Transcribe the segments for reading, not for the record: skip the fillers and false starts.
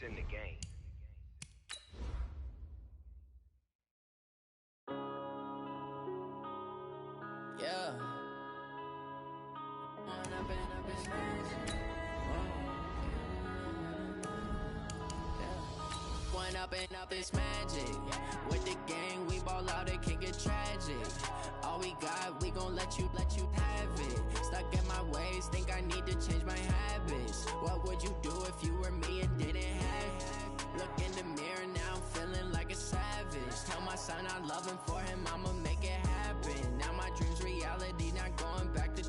in the game. Yeah. One up and up is magic. With the gang, we ball out, it can get tragic. All we got, we gon' let you have it. Stuck in my ways, think I need to change my habits. What would you do if you were me and didn't have it? Look in the mirror, now I'm feeling like a savage. Tell my son I love him, for him I'ma make it happen. Now my dream's reality, not going back to.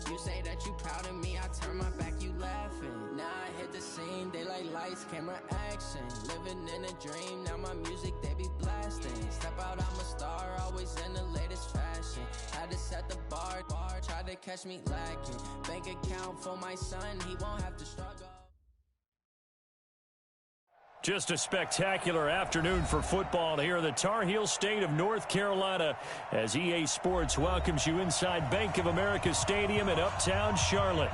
You say that you proud of me, I turn my back, you laughing. Now I hit the scene, they like lights, camera, action. Living in a dream, now my music, they be blasting. Step out, I'm a star, always in the latest fashion. Had to set the bar, try to catch me lacking. Bank account for my son, he won't have to struggle. Just a spectacular afternoon for football here in the Tar Heel state of North Carolina as EA Sports welcomes you inside Bank of America Stadium in Uptown Charlotte.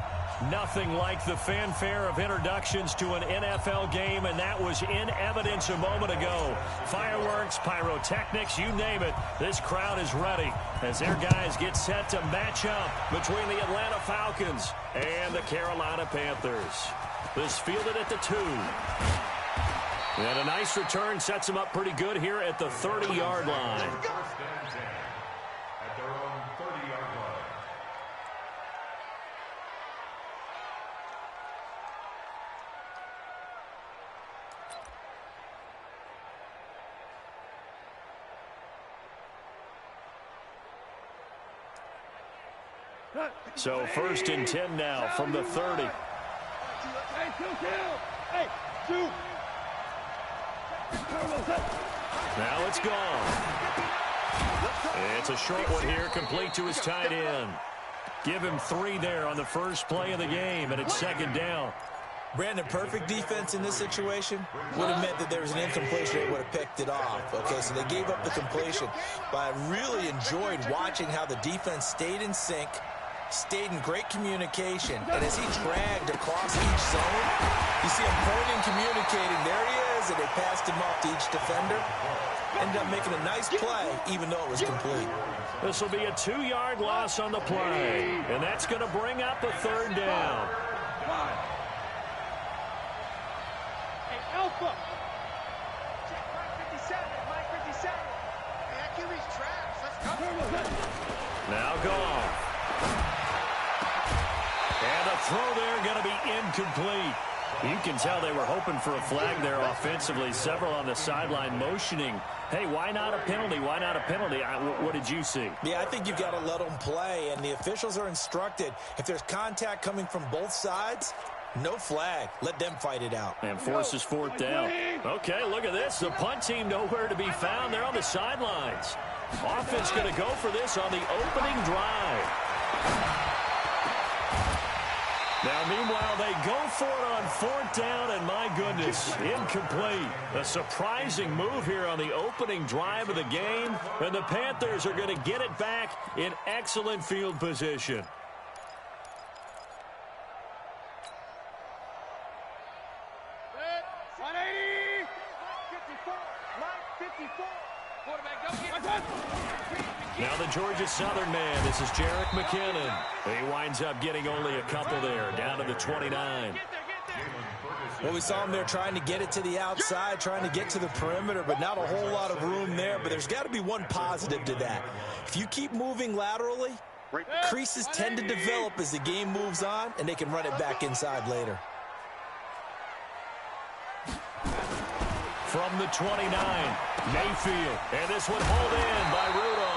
Nothing like the fanfare of introductions to an NFL game, and that was in evidence a moment ago. Fireworks, pyrotechnics, you name it. This crowd is ready as their guys get set to match up between the Atlanta Falcons and the Carolina Panthers. This fielded at the 2. And a nice return sets them up pretty good here at the 30-yard line. First and 10 at their own 30-yard line. So first and 10 now from the 30. Hey, two. Now it's gone. It's a short one here, complete to his tight end. Give him 3 there on the first play of the game, and it's second down. Brandon, perfect defense in this situation would have meant that there was an incompletion. They would have picked it off. Okay, so they gave up the completion. But I really enjoyed watching how the defense stayed in sync, stayed in great communication, and as he dragged across each zone, you see him pointing, communicating. There he is, and they passed him off to each defender. Ended up making a nice play, even though it was complete. This will be a 2-yard loss on the play, and that's going to bring up a third down. Hey, Alpha. Check Mike 57, Mike 57. Hey, that QB's trash. Let's go. Now gone. And a throw there going to be incomplete. You can tell they were hoping for a flag there offensively. Several on the sideline motioning. Hey, why not a penalty? Why not a penalty? What did you see? Yeah, I think you've got to let them play, and the officials are instructed. If there's contact coming from both sides, no flag. Let them fight it out. And forces fourth down. Okay, look at this. The punt team nowhere to be found. They're on the sidelines. Offense going to go for this on the opening drive. Now, meanwhile, they go for it on fourth down, and my goodness, incomplete. A surprising move here on the opening drive of the game, and the Panthers are going to get it back in excellent field position. Now the Georgia Southern man, this is Jerick McKinnon. He winds up getting only a couple there, down to the 29. Well, we saw him there trying to get it to the outside, trying to get to the perimeter, but not a whole lot of room there. But there's got to be one positive to that. If you keep moving laterally, creases tend to develop as the game moves on, and they can run it back inside later. From the 29, Mayfield. And this one hauled in by Rudolph.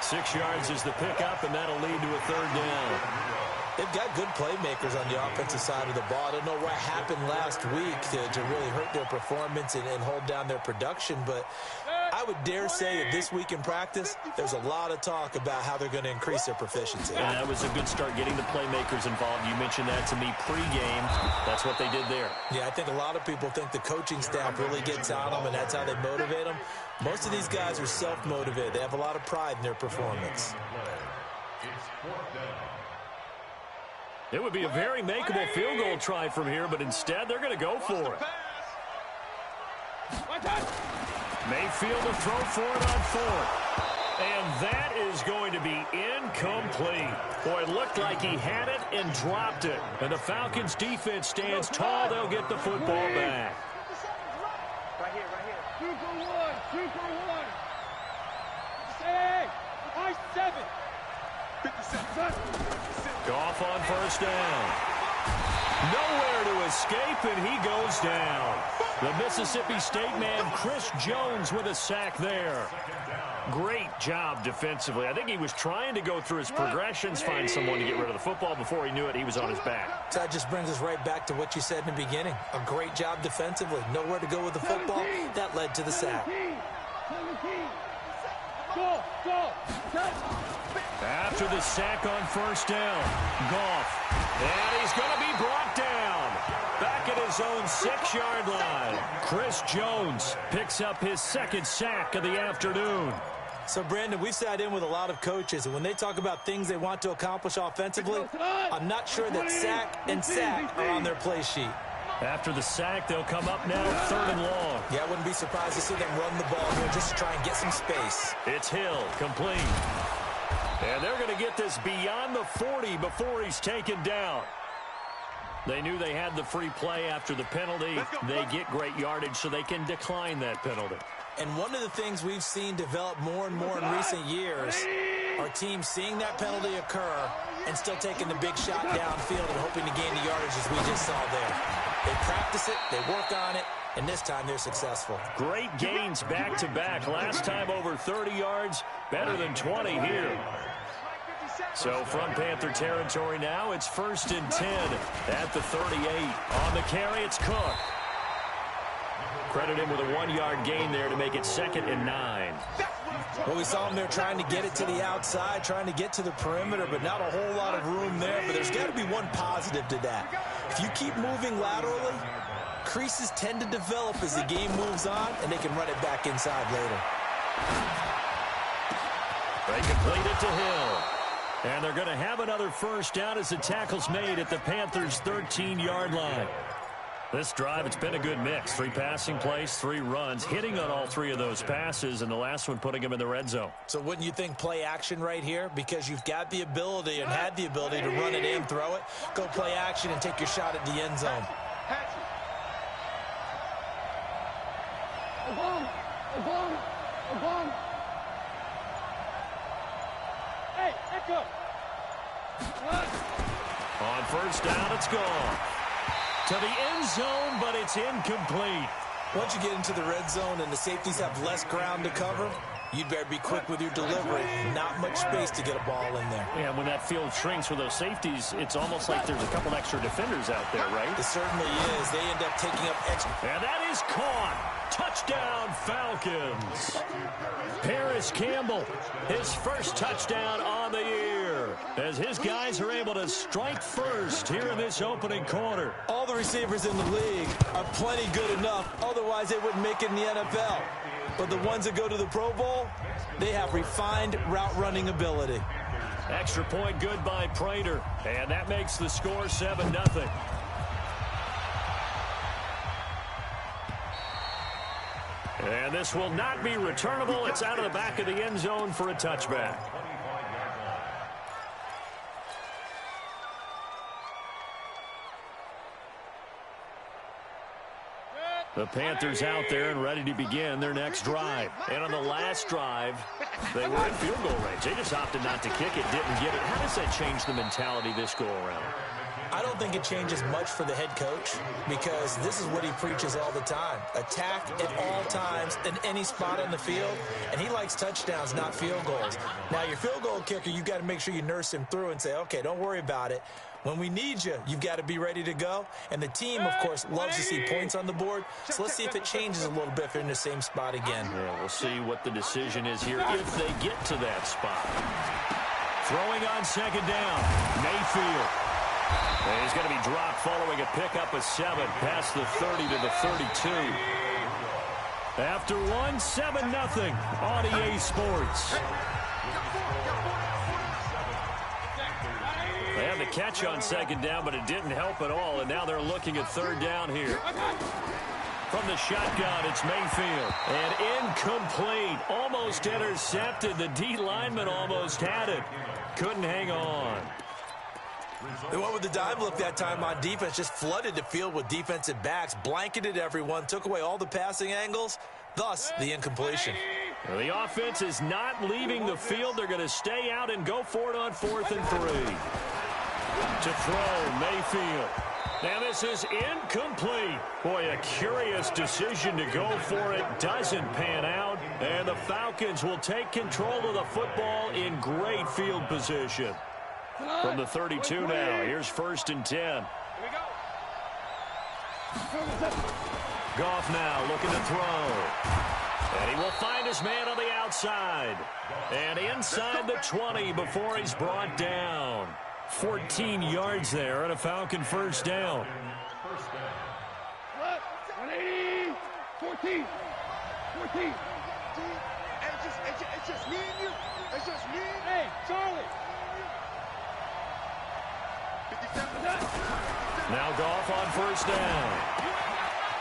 6 yards is the pickup, and that'll lead to a third down. They've got good playmakers on the offensive side of the ball. I don't know what happened last week to really hurt their performance and hold down their production, but I would dare say that this week in practice, there's a lot of talk about how they're going to increase their proficiency. And that was a good start getting the playmakers involved. You mentioned that to me pregame. That's what they did there. Yeah, I think a lot of people think the coaching staff really gets on them, and that's how they motivate them. Most of these guys are self-motivated. They have a lot of pride in their performance. It's fourth down. It would be a very makeable field goal try from here, but instead they're going to go for it. Mayfield to throw for it on fourth. And that is going to be incomplete. Boy, it looked like he had it and dropped it. And the Falcons defense stands tall. They'll get the football back. Right here, right here. 2 for 1, 2 for 1. Hey, high 7. 57. Goff on first down. Nowhere to escape, and he goes down. The Mississippi State man, Chris Jones, with a sack there. Great job defensively. I think he was trying to go through his progressions, find someone to get rid of the football. Before he knew it, he was on his back. So that just brings us right back to what you said in the beginning. A great job defensively. Nowhere to go with the football. That led to the sack. After the sack on first down, Goff. And he's going to be brought down. Back at his own 6-yard line. Chris Jones picks up his second sack of the afternoon. So, Brandon, we've sat in with a lot of coaches, and when they talk about things they want to accomplish offensively, I'm not sure that sack and sack are on their play sheet. After the sack, they'll come up now 3rd and long. Yeah, I wouldn't be surprised to see them run the ball here just to try and get some space. It's Hill, complete. And they're going to get this beyond the 40 before he's taken down. They knew they had the free play after the penalty. They get great yardage so they can decline that penalty. And one of the things we've seen develop more and more in recent years are teams seeing that penalty occur and still taking the big shot downfield and hoping to gain the yardage as we just saw there. They practice it, they work on it, and this time they're successful. Great gains back-to-back. Last time over 30 yards, better than 20 here. So from Panther territory now, it's 1st and 10 at the 38. On the carry, it's Cook. Credit him with a 1-yard gain there to make it 2nd and 9. Well, we saw him there trying to get it to the outside, trying to get to the perimeter, but not a whole lot of room there. But there's got to be one positive to that. If you keep moving laterally, creases tend to develop as the game moves on, and they can run it back inside later. They complete it to Hill. And they're going to have another first down as the tackle's made at the Panthers' 13-yard line. This drive, it's been a good mix. 3 passing plays, 3 runs, hitting on all 3 of those passes, and the last one putting them in the red zone. So wouldn't you think play action right here? Because you've got the ability and had the ability to run it in, throw it, go play action, and take your shot at the end zone. Hey, echo. On first down, it's gone. To the end zone, but it's incomplete. Once you get into the red zone and the safeties have less ground to cover, you'd better be quick with your delivery. Not much space to get a ball in there. Yeah, when that field shrinks with those safeties, it's almost like there's a couple extra defenders out there, right? It certainly is. They end up taking up extra. And that is caught. Touchdown, Falcons. Paris Campbell, his first touchdown on the year, as his guys are able to strike first here in this opening quarter. All the receivers in the league are plenty good enough. Otherwise, they wouldn't make it in the NFL. But the ones that go to the Pro Bowl, they have refined route running ability. Extra point good by Prater, and that makes the score 7-0. And this will not be returnable. It's out of the back of the end zone for a touchback. The Panthers out there and ready to begin their next drive. And on the last drive, they were in field goal range. They just opted not to kick it, didn't get it. How does that change the mentality this go-around? I don't think it changes much for the head coach because this is what he preaches all the time. Attack at all times in any spot on the field, and he likes touchdowns, not field goals. Now, your field goal kicker, you've got to make sure you nurse him through and say, okay, don't worry about it. When we need you, you've got to be ready to go. And the team, of course, loves to see points on the board. So let's see if it changes a little bit if they're in the same spot again. Yeah, we'll see what the decision is here if they get to that spot. Throwing on second down, Mayfield. And he's going to be dropped following a pickup of 7 past the 30 to the 32. After 7-0 on EA Sports. They have the catch on second down, but it didn't help at all, and now they're looking at third down here. From the shotgun, it's Mayfield. And incomplete. Almost intercepted. The D lineman almost had it. Couldn't hang on. They went with the dime look that time on defense. Just flooded the field with defensive backs. Blanketed everyone. Took away all the passing angles. Thus, the incompletion. Well, the offense is not leaving the field. They're going to stay out and go for it on 4th and 3. To throw, Mayfield. Now this is incomplete. Boy, a curious decision to go for it. Doesn't pan out. And the Falcons will take control of the football in great field position. From the 32 now, here's 1st and 10. Here we go. Goff now looking to throw. And he will find his man on the outside. And inside the 20 before he's brought down. 14 yards there and a Falcon first down. 180. 14. 14. It's just me and you. It's just me. Hey, Charlie. Now Goff on first down.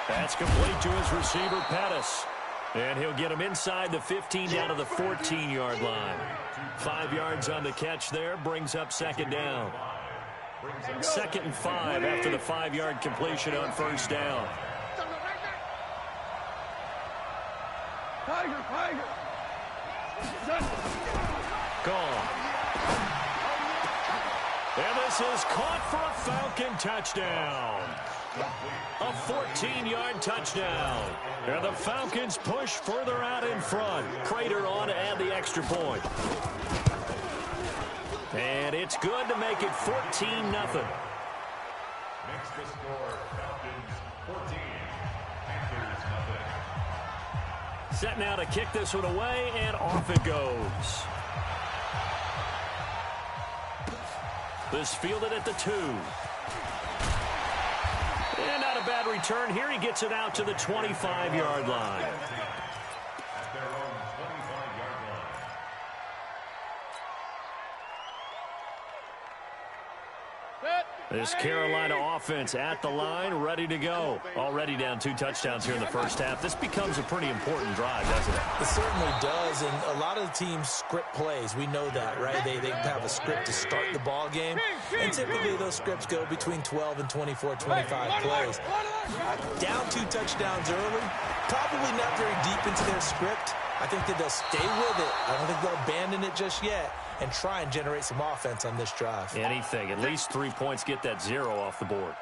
That's complete to his receiver, Pettis. And he'll get him inside the 15 down to the 14-yard line. 5 yards on the catch there, brings up second down. 2nd and 5 after the 5-yard completion on first down. Tiger. Gone. And this is caught for a Falcon touchdown. A 14-yard touchdown. And the Falcons push further out in front. Prater on to add the extra point. And it's good to make it 14-0. Next to score, Falcons 14, Panthers nothing. Set now to kick this one away, and off it goes. This fielded at the 2. And not a bad return here. He gets it out to the 25-yard line. At their own 25-yard line. This Carolina offense at the line, ready to go. Already down 2 touchdowns here in the first half. This becomes a pretty important drive, doesn't it? It certainly does, and a lot of the teams script plays. We know that, right? They have a script to start the ball game, and typically those scripts go between 12 and 24, 25 plays. Down 2 touchdowns early, probably not very deep into their script. I think that they'll stay with it. I don't think they'll abandon it just yet and try and generate some offense on this drive. Anything. At least 3 points, get that 0 off the board.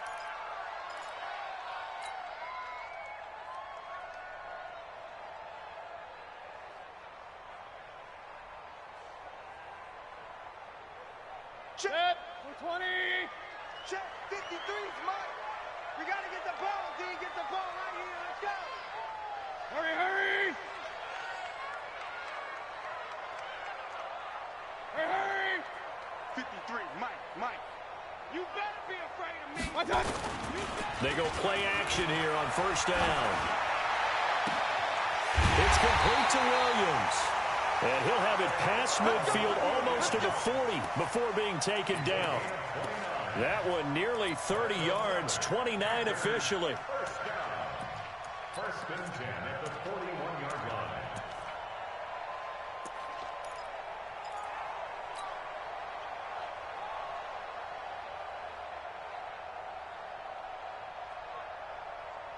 Check. 20. Check. 53's Mike. We got to get the ball, D. Get the ball right here. Let's go. Hurry. Hurry. 53, Mike. You better be afraid of me. What's that? They go play action here on first down. It's complete to Williams. And he'll have it past midfield almost to the 40 before being taken down. That one nearly 30 yards, 29 officially. First and 10 at the 41-yard line.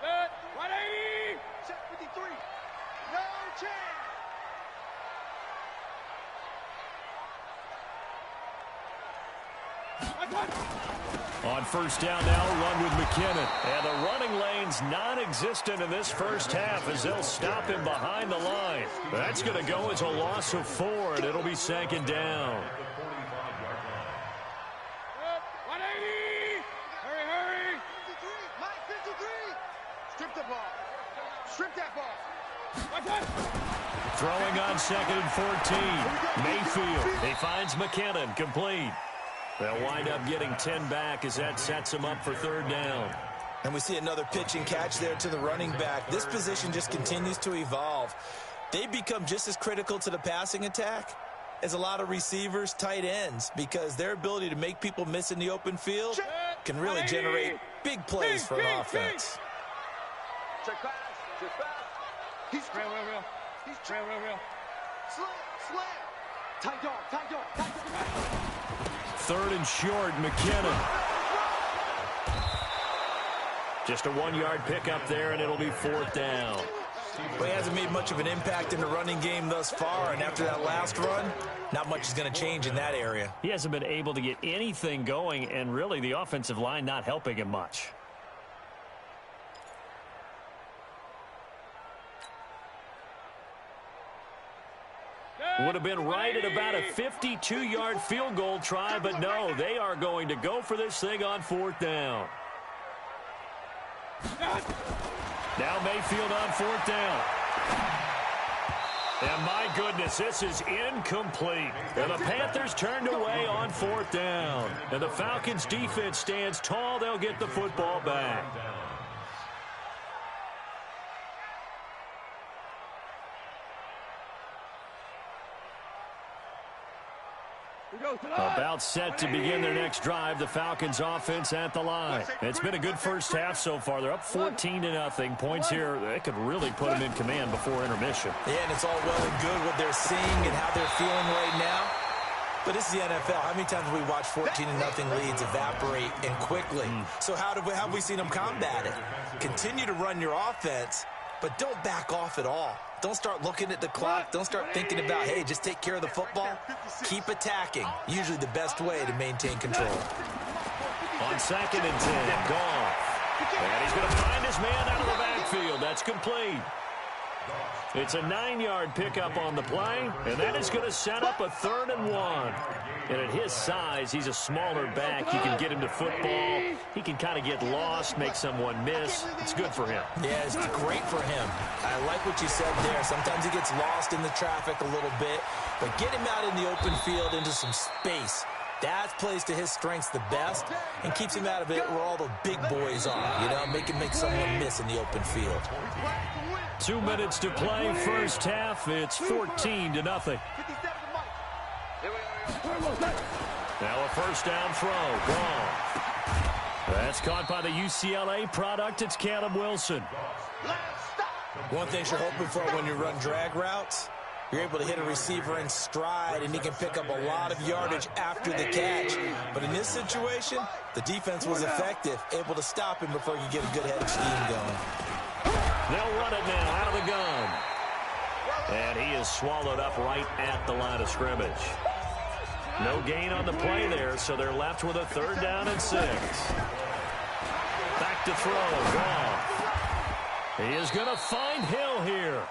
Set. 180. Set 53. No chance. On first down now, run with McKinnon. And the running lane's non-existent in this first half as they'll stop him behind the line. That's going to go as a loss of 4, and it'll be second down. 180. Hurry. 53. Mike, 53. Strip the ball. Strip that ball. Throwing on 2nd and 14. Mayfield. He finds McKinnon, complete. They'll wind up getting 10 back as that sets him up for third down. And we see another pitch and catch there to the running back. This position just continues to evolve. They become just as critical to the passing attack is a lot of receivers, tight ends, because their ability to make people miss in the open field can really generate big plays for an offense. Check pass. Check pass. He's real. He's real. Slam. Tight dog. Third and short, McKinnon. Just a 1-yard pickup there, and it'll be 4th down. Well, he hasn't made much of an impact in the running game thus far, and after that last run, not much is going to change in that area. He hasn't been able to get anything going, and really the offensive line not helping him much. Would have been right at about a 52-yard field goal try, but no, they are going to go for this thing on 4th down. Now Mayfield on 4th down. And my goodness, this is incomplete. And the Panthers turned away on 4th down. And the Falcons defense stands tall. They'll get the football back. About set to begin their next drive, the Falcons offense at the line. It's been a good first half so far. They're up 14-0. Points here, they could really put them in command before intermission. Yeah, and it's all well and good what they're seeing and how they're feeling right now. But this is the NFL. How many times have we watched 14-0 leads evaporate and quickly? So how have we seen them combat it? Continue to run your offense, but don't back off at all. Don't start looking at the clock. Don't start thinking about, hey, just take care of the football. Keep attacking. Usually the best way to maintain control. On 2nd and 10, Goff. And he's going to find his man out of the backfield. That's complete. It's a 9-yard pickup on the play, and that is going to set up a 3rd and 1. And at his size, he's a smaller back. You can get him to football. He can kind of get lost, make someone miss. It's good for him. Yeah, it's great for him. I like what you said there. Sometimes he gets lost in the traffic a little bit, but get him out in the open field into some space. That plays to his strengths the best and keeps him out of it where all the big boys are, you know, make someone miss in the open field. 2 minutes to play, first half. It's 14-0. Now a first down throw. Gone. That's caught by the UCLA product. It's Caleb Wilson. One thing you're hoping for when you run drag routes, you're able to hit a receiver in stride, and he can pick up a lot of yardage after the catch. But in this situation, the defense was effective, able to stop him before he could get a good head of steam going. They'll run it now out of the gun. And he is swallowed up right at the line of scrimmage. No gain on the play there, so they're left with a 3rd down and 6. Back to throw. Goff. He is going to find Hill here.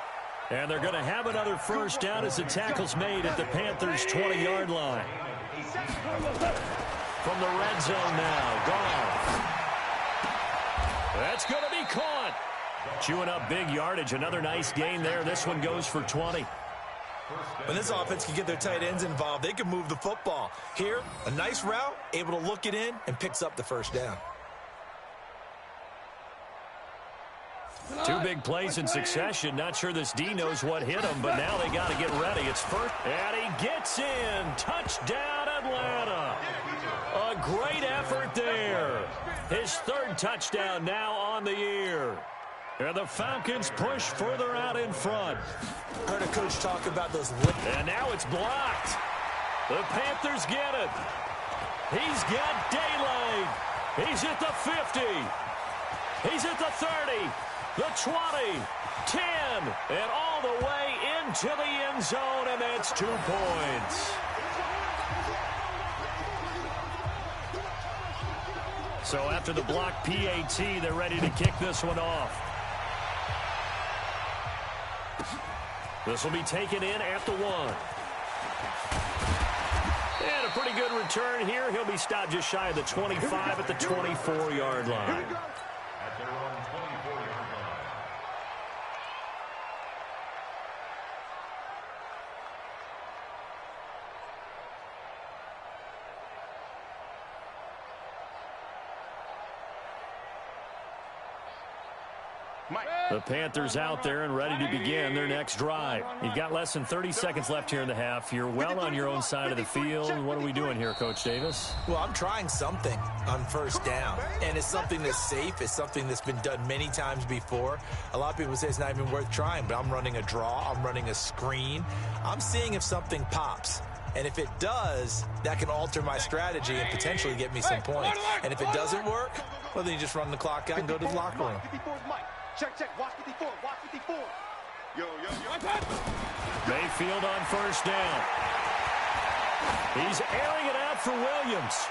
And they're going to have another first down as the tackle's made at the Panthers' 20-yard line. From the red zone now, Goff. That's going to be caught. Chewing up big yardage. Another nice gain there. This one goes for 20. When this offense can get their tight ends involved, they can move the football. Here, a nice route, able to look it in, and picks up the first down. 2 big plays in succession. Not sure this D knows what hit him, but now they got to get ready. It's first, and he gets in. Touchdown, Atlanta. A great effort there. His 3rd touchdown now on the year. And the Falcons push further out in front. Heard a coach talk about those. And now it's blocked. The Panthers get it. He's got daylight. He's at the 50. He's at the 30. The 20. 10. And all the way into the end zone. And that's 2 points. So after the block PAT, they're ready to kick this one off. This will be taken in at the 1. And a pretty good return here. He'll be stopped just shy of the 25 at the 24-yard line. The Panthers out there and ready to begin their next drive. You've got less than 30 seconds left here in the half. You're well on your own side of the field. What are we doing here, Coach Davis? Well, I'm trying something on first down, and it's something that's safe. It's something that's been done many times before. A lot of people say it's not even worth trying, but I'm running a draw. I'm running a screen. I'm seeing if something pops. And if it does, that can alter my strategy and potentially get me some points. And if it doesn't work, well, then you just run the clock out and go to the locker room. Check. Watch 54. Watch 54. Yo. Mayfield on first down. He's airing it out for Williams.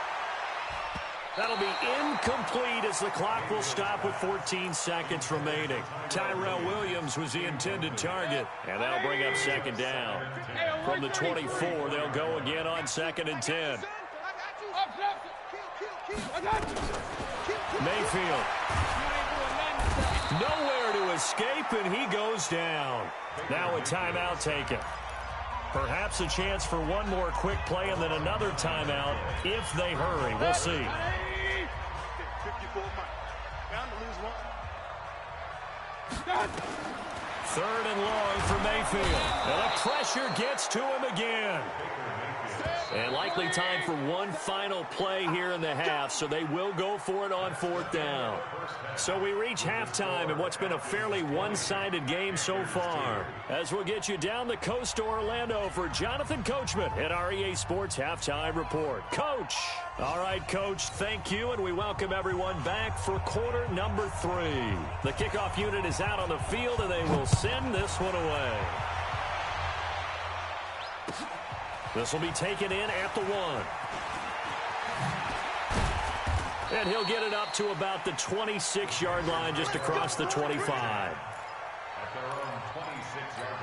That'll be incomplete as the clock will stop with 14 seconds remaining. Tyrell Williams was the intended target, and that'll bring up second down. From the 24, they'll go again on 2nd and 10. Mayfield. Nowhere to escape, and he goes down. Now a timeout taken. Perhaps a chance for one more quick play and then another timeout if they hurry. We'll see. 54 bound to lose one. 3rd and long for Mayfield. And the pressure gets to him again. And likely time for one final play here in the half, so they will go for it on 4th down. So we reach halftime in what's been a fairly one-sided game so far. As we'll get you down the coast to Orlando for Jonathan Coachman at our EA Sports Halftime Report. Coach! All right, Coach, thank you, and we welcome everyone back for quarter number 3. The kickoff unit is out on the field, and they will send this one away. This will be taken in at the 1. And he'll get it up to about the 26-yard line just across the 25. At their own 26-yard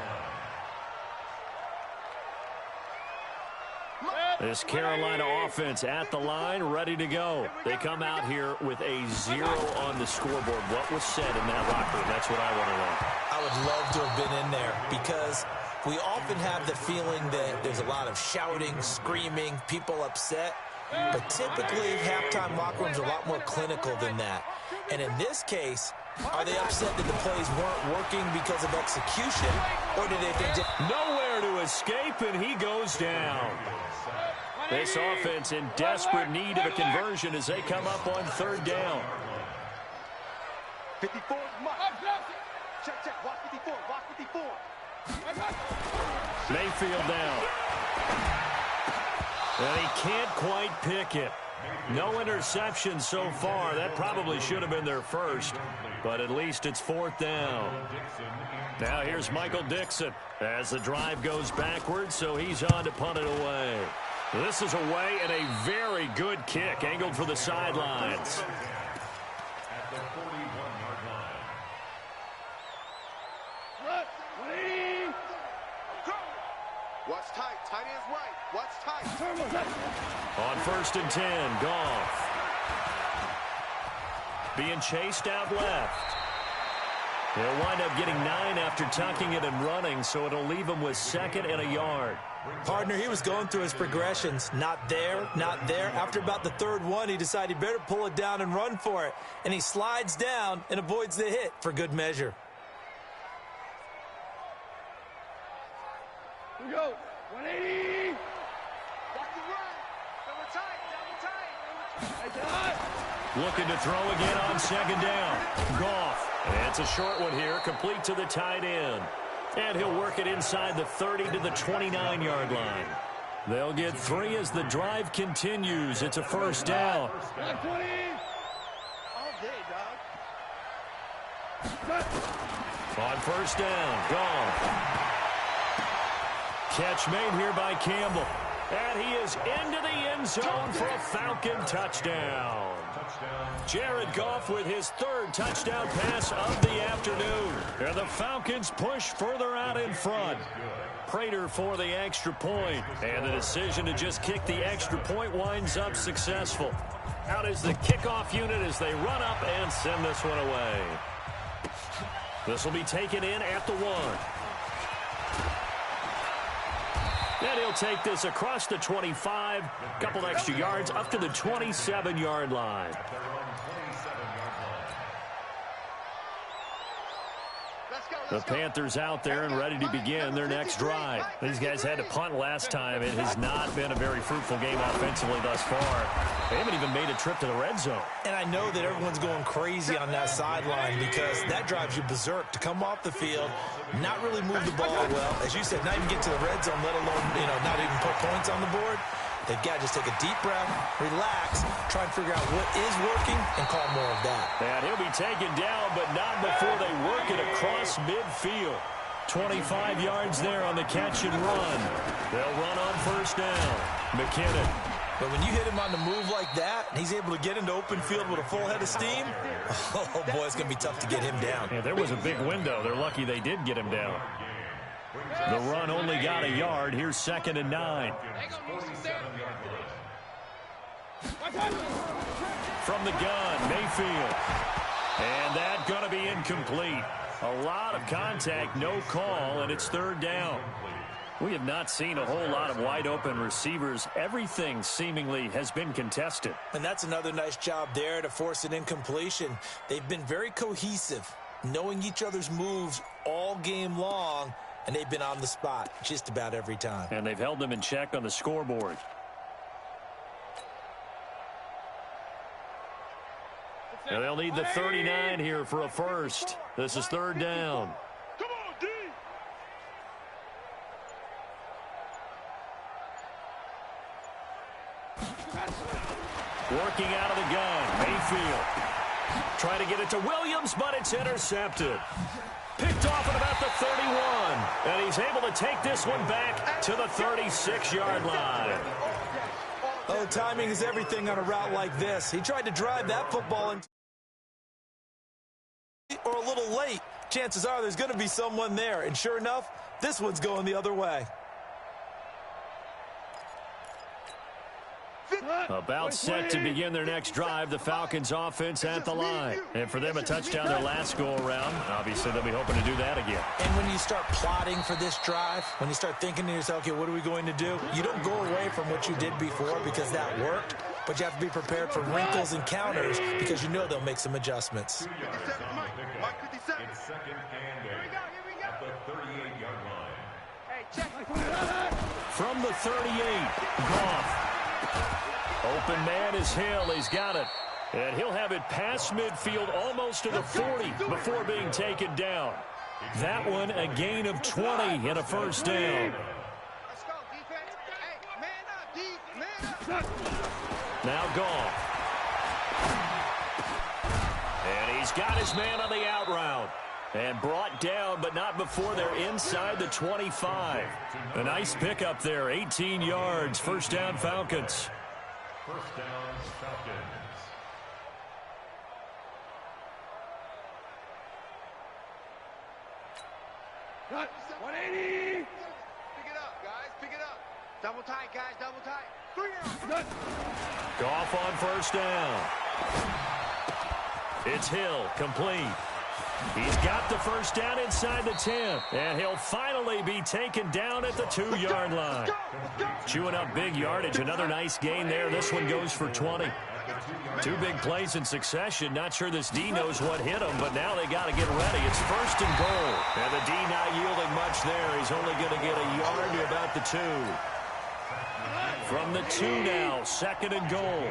line. This Carolina offense at the line, ready to go. They come out here with a 0 on the scoreboard. What was said in that locker room? That's what I want to know. I would love to have been in there because we often have the feeling that there's a lot of shouting, screaming, people upset. But typically, halftime locker rooms are a lot more clinical than that. And in this case, are they upset that the plays weren't working because of execution, or did they think nowhere to escape, and he goes down? This offense in desperate need of a conversion as they come up on 3rd down. 54 is much. Check. Watch 54. Watch 54. Mayfield down. And he can't quite pick it. No interception so far. That probably should have been their first, but at least it's 4th down. Now here's Michael Dixon as the drive goes backwards, so he's on to punt it away. This is away and a very good kick angled for the sidelines. At the 41-yard line. Watch tight. Tight ends right. Watch tight. On 1st and 10, Goff. Being chased out left. They'll wind up getting 9 after tucking it and running, so it'll leave him with 2nd and a yard. Partner, he was going through his progressions. Not there, not there. After about the 3rd one, he decided he better pull it down and run for it. And he slides down and avoids the hit for good measure. Here we go. 180. Watch the run. Double tight. Looking to throw again on 2nd down. Goff. And it's a short one here, complete to the tight end. And he'll work it inside the 30 to the 29-yard line. They'll get 3 as the drive continues. It's a 1st down. All day, dog. On 1st down, Goff. Catch made here by Campbell. And he is into the end zone for a Falcon touchdown. Jared Goff with his 3rd touchdown pass of the afternoon. And the Falcons push further out in front. Prater for the extra point. And the decision to just kick the extra point winds up successful. Out is the kickoff unit as they run up and send this one away. This will be taken in at the 1. And he'll take this across the 25, couple extra yards up to the 27-yard line. The Panthers out there and ready to begin their next drive. These guys had to punt last time. It has not been a very fruitful game offensively thus far. They haven't even made a trip to the red zone. And I know that everyone's going crazy on that sideline because that drives you berserk to come off the field, not really move the ball well. As you said, not even get to the red zone, let alone, not even put points on the board. They've got to just take a deep breath, relax, try and figure out what is working, and call more of that. And he'll be taken down, but not before they work it across midfield. 25 yards there on the catch and run. They'll run on first down. McKinnon. But when you hit him on the move like that, and he's able to get into open field with a full head of steam, oh, boy, it's going to be tough to get him down. Yeah, there was a big window. They're lucky they did get him down. The run only got a yard. Here's 2nd and 9. From the gun, Mayfield. And that's going to be incomplete. A lot of contact, no call, and it's 3rd down. We have not seen a whole lot of wide-open receivers. Everything seemingly has been contested. And that's another nice job there to force an incompletion. They've been very cohesive, knowing each other's moves all game long, and they've been on the spot just about every time. And they've held them in check on the scoreboard. And they'll need the 39 here for a first. This is 3rd down. Come on, D. Working out of the gun, Mayfield. Trying to get it to Williams, but it's intercepted. Picked off at about the 31. And he's able to take this one back to the 36-yard line. Oh, timing is everything on a route like this. He tried to drive that football in or a little late. Chances are there's going to be someone there. And sure enough, this one's going the other way. About set to begin their next drive, the Falcons offense at the line. And for them, a touchdown their last go-around. Obviously, they'll be hoping to do that again. And when you start plotting for this drive, when you start thinking to yourself, okay, what are we going to do? You don't go away from what you did before because that worked, but you have to be prepared for wrinkles and counters because you know they'll make some adjustments. It's 2nd and 8 at the 38-yard line. Hey, check. From the 38, Goff. Open man is Hill. He's got it. And he'll have it past midfield almost to the 40 before being taken down. That one a gain of 20 and a first down. Let's go, defense. Hey, man up, D. Man up. Now Goff. And he's got his man on the out route. And brought down, but not before they're inside the 25. A nice pickup there, 18 yards. First down, Falcons. First down, Falcons. Cut. 180. Pick it up, guys. Pick it up. Double tight, guys. Double tight. 3 yards. Cut. Goff on first down. It's Hill, complete. He's got the first down inside the 10, and he'll finally be taken down at the 2-yard line. Chewing up big yardage, another nice gain there. This one goes for 20. 2 big plays in succession. Not sure this D knows what hit him, but now they got to get ready. It's 1st and goal, and the D not yielding much there. He's only going to get a yard to about the 2. From the 2 now, 2nd and goal.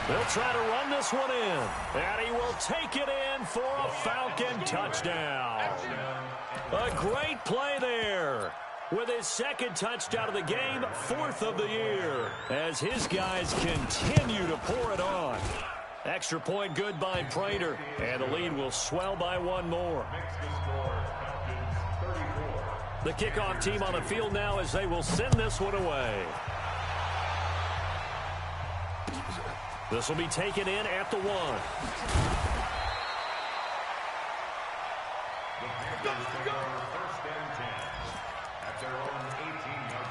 They'll try to run this one in, and he will take it in for a Falcon touchdown. A great play there with his 2nd touchdown of the game, 4th of the year, as his guys continue to pour it on. Extra point good by Prater, and the lead will swell by 1 more. The kickoff team on the field now as they will send this one away. This will be taken in at the 1. The Panthers take over 1st and 10 at their own 18-yard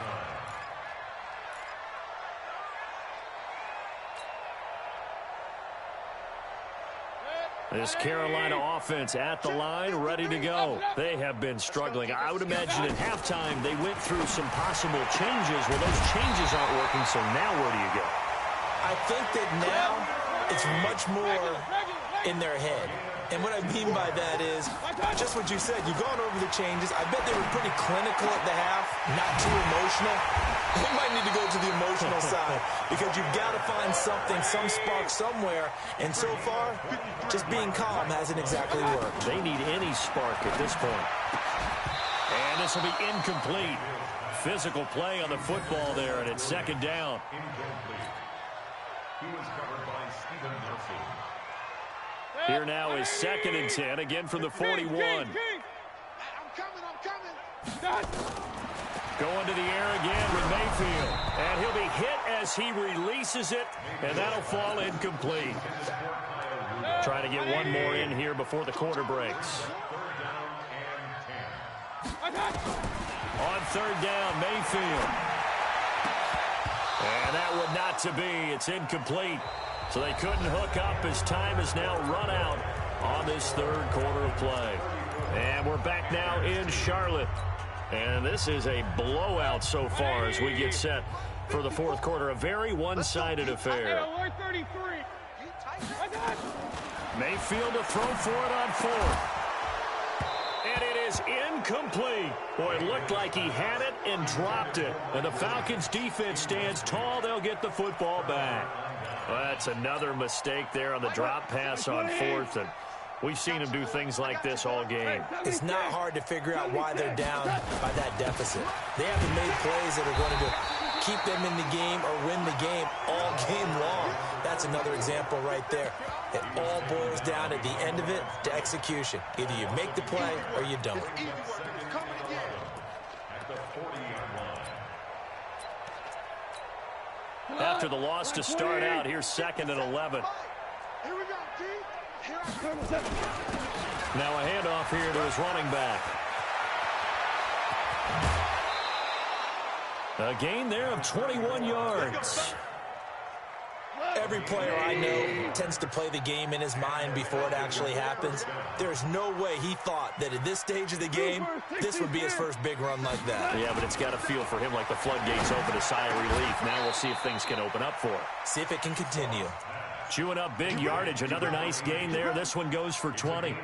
line. This Carolina offense at the line, ready to go. They have been struggling. I would imagine at halftime they went through some possible changes. Well, those changes aren't working, so now where do you go? I think that now it's much more in their head. And what I mean by that is just what you said. You've gone over the changes. I bet they were pretty clinical at the half, not too emotional. They might need to go to the emotional side because you've got to find something, some spark somewhere. And so far, just being calm hasn't exactly worked. They need any spark at this point. And this will be incomplete. Physical play on the football there, and it's second down. Incomplete. He was covered by Stephen Nelson. Here now is 2nd and 10, again from the 41. I'm coming. Going to the air again with Mayfield. And he'll be hit as he releases it, and that'll fall incomplete. Trying to get one more in here before the quarter breaks. On 3rd down, Mayfield. And that would not to be. It's incomplete. So they couldn't hook up as time has now run out on this 3rd quarter of play. And we're back now in Charlotte. And this is a blowout so far as we get set for the 4th quarter. A very one-sided affair. Mayfield to throw for it on 4th. And it is incomplete. Boy, it looked like he had it and dropped it. And the Falcons defense stands tall. They'll get the football back. Well, that's another mistake there on the drop pass on 4th. And we've seen him do things like this all game. It's not hard to figure out why they're down by that deficit. They haven't made plays that are going to keep them in the game or win the game all game long. That's another example right there. It all boils down at the end of it to execution. Either you make the play or you don't. At the 40-yard line. After the loss to start out, here's 2nd and 11. Here we go, T. Here I come. Now a handoff here to his running back. A gain there of 21 yards. Every player I know tends to play the game in his mind before it actually happens. There's no way he thought that at this stage of the game, this would be his first big run like that. Yeah, but it's got to feel for him like the floodgates open, a sigh of relief. Now we'll see if things can open up for him. See if it can continue. Chewing up big yardage. Another nice gain there. This one goes for 20.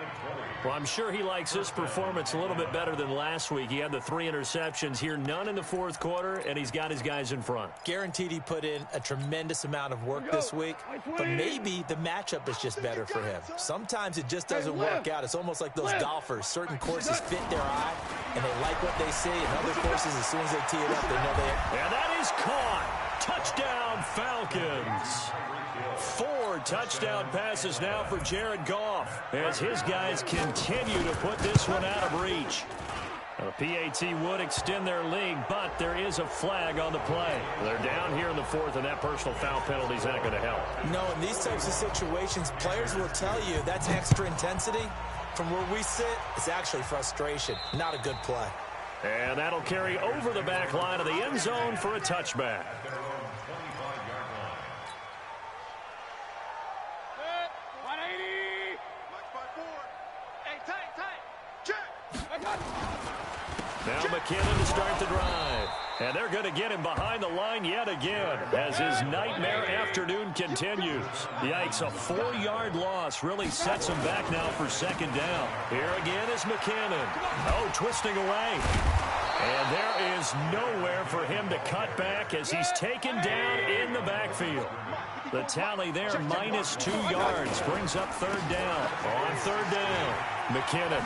Well, I'm sure he likes his performance a little bit better than last week. He had the 3 interceptions here, none in the 4th quarter, and he's got his guys in front. Guaranteed he put in a tremendous amount of work this week, but maybe the matchup is just better for him. Sometimes it just doesn't work out. It's almost like those golfers. Certain courses fit their eye, and they like what they see. And other courses, as soon as they tee it up, they know they... And that is caught. Touchdown, Falcons. 4 touchdown passes now for Jared Goff as his guys continue to put this one out of reach. Now, the PAT would extend their lead, but there is a flag on the play. They're down here in the 4th, and that personal foul penalty is not going to help. No, in these types of situations, players will tell you that's extra intensity. From where we sit, it's actually frustration, not a good play. And that'll carry over the back line of the end zone for a touchback. Now McKinnon to start the drive. And they're going to get him behind the line yet again as his nightmare afternoon continues. Yikes, a 4-yard loss really sets him back now for 2nd down. Here again is McKinnon. Oh, twisting away. And there is nowhere for him to cut back as he's taken down in the backfield. The tally there, -2 yards, brings up 3rd down. On 3rd down, McKinnon.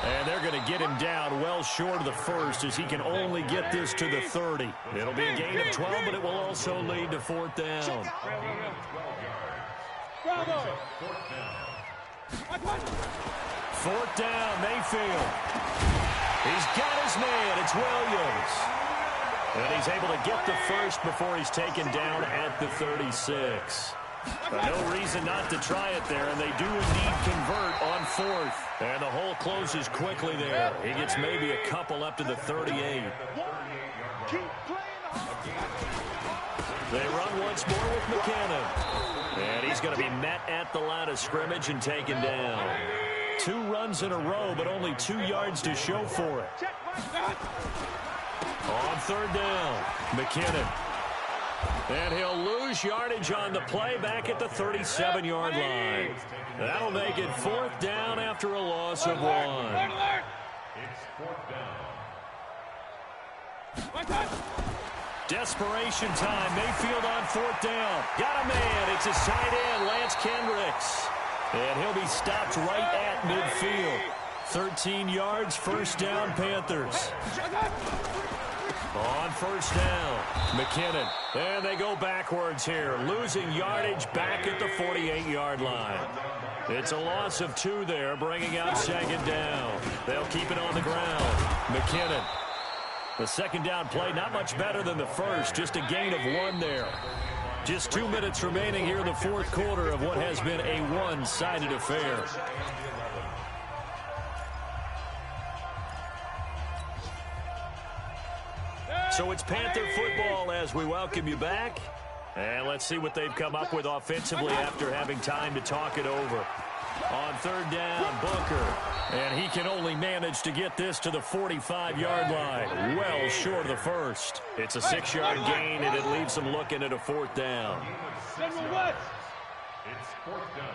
And they're going to get him down well short of the 1st as he can only get this to the 30. It'll be a gain of 12, but it will also lead to 4th down. 4th down, Mayfield. He's got his man. It's Williams. And he's able to get the 1st before he's taken down at the 36. But no reason not to try it there, and they do indeed convert on 4th. And the hole closes quickly there. He gets maybe a couple up to the 38. They run once more with McKinnon. And he's going to be met at the line of scrimmage and taken down. 2 runs in a row, but only 2 yards to show for it. On 3rd down, McKinnon. And he'll lose yardage on the play back at the 37-yard line. That'll make it 4th down after a loss of 1. It's 4th down. Desperation time. Mayfield on 4th down. Got a man. It's his tight end, Lance Kendricks. And he'll be stopped right at midfield. 13 yards, 1st down, Panthers. On 1st down, McKinnon. And they go backwards here, losing yardage back at the 48-yard line. It's a loss of 2 there, bringing out 2nd down. They'll keep it on the ground. McKinnon. The 2nd down play, not much better than the first, just a gain of 1 there. Just 2 minutes remaining here in the 4th quarter of what has been a one-sided affair. So it's Panther football as we welcome you back. And let's see what they've come up with offensively after having time to talk it over. On 3rd down, Booker. And he can only manage to get this to the 45-yard line. Well short of the first. It's a 6-yard gain, and it leaves them looking at a 4th down. It's 4th down.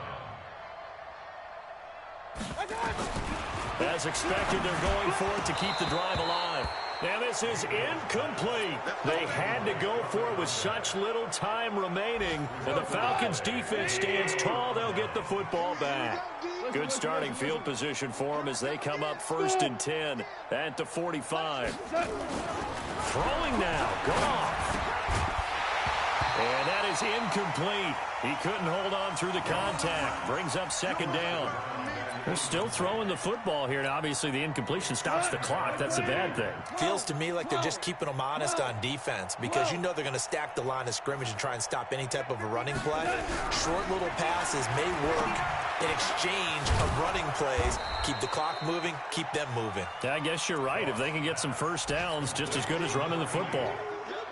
As expected, they're going for it to keep the drive alive. And this is incomplete. They had to go for it with such little time remaining. And the Falcons' defense stands tall. They'll get the football back. Good starting field position for them as they come up 1st and 10 at the 45. Throwing now. Goff. And that is incomplete. He couldn't hold on through the contact. Brings up 2nd down. They're still throwing the football here, and obviously the incompletion stops the clock. That's a bad thing. Feels to me like they're just keeping them honest on defense because you know they're going to stack the line of scrimmage and try and stop any type of a running play. Short little passes may work in exchange of running plays. Keep the clock moving, keep them moving. Yeah, I guess you're right. If they can get some 1st downs, just as good as running the football.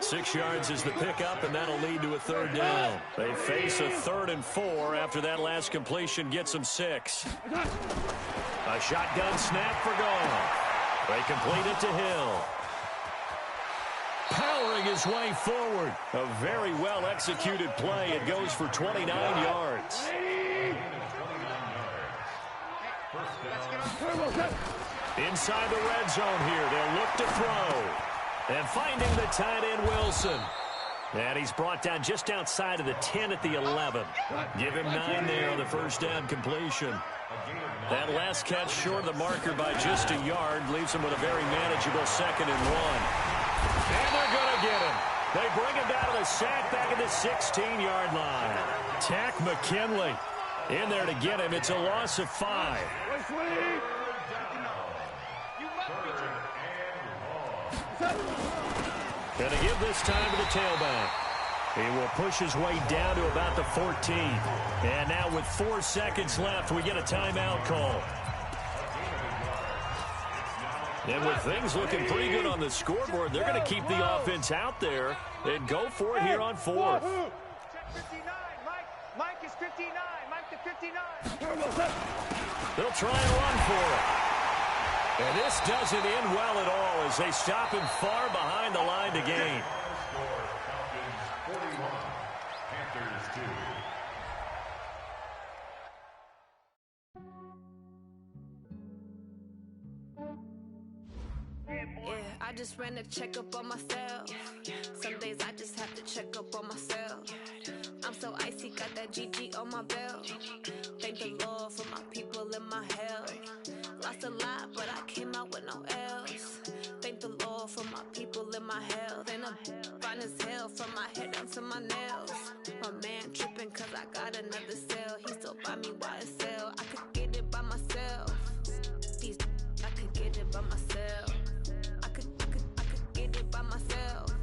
6 yards is the pickup, and that'll lead to a 3rd down. They face a 3rd and 4 after that last completion gets them 6. A shotgun snap for Goff. They complete it to Hill. Powering his way forward. A very well-executed play. It goes for 29 yards. Inside the red zone here. They'll look to throw. And finding the tight end, Wilson. And he's brought down just outside of the 10 at the 11. Give him 9 there on the 1st down completion. That last catch short of the marker by just a yard leaves him with a very manageable 2nd and 1. And they're going to get him. They bring him down to the sack back at the 16-yard line. Tack McKinley in there to get him. It's a loss of 5. Going to give this time to the tailback. He will push his way down to about the 14. And now with 4 seconds left, we get a timeout call. And with things looking pretty good on the scoreboard, they're going to keep the offense out there and go for it here on 4th. Check 59. Mike is 59. Mike to 59. They'll try and run for it. And this doesn't end well at all as they stop him far behind the line to gain. Yeah, I just ran a checkup on myself. Some days I just have to check up on myself. I'm so icy, got that GG on my belt. Thank the Lord for my people in my health. Lost a lot, but I came out with no else. Thank the Lord for my people in my health. And I'm fine as hell from my head down to my nails. My man tripping cause I got another cell. He still buy me YSL. I could get it by myself. These I could get it by myself. I could get it by myself.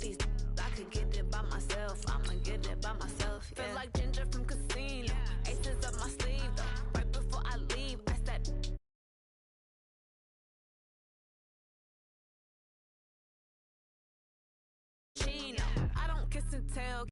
These I could get it by myself. I'ma get it by myself. Yeah. Feel like Ginger from Casino. Aces up my sleeve though. Right before I leave, I said Chino. I don't kiss and tell.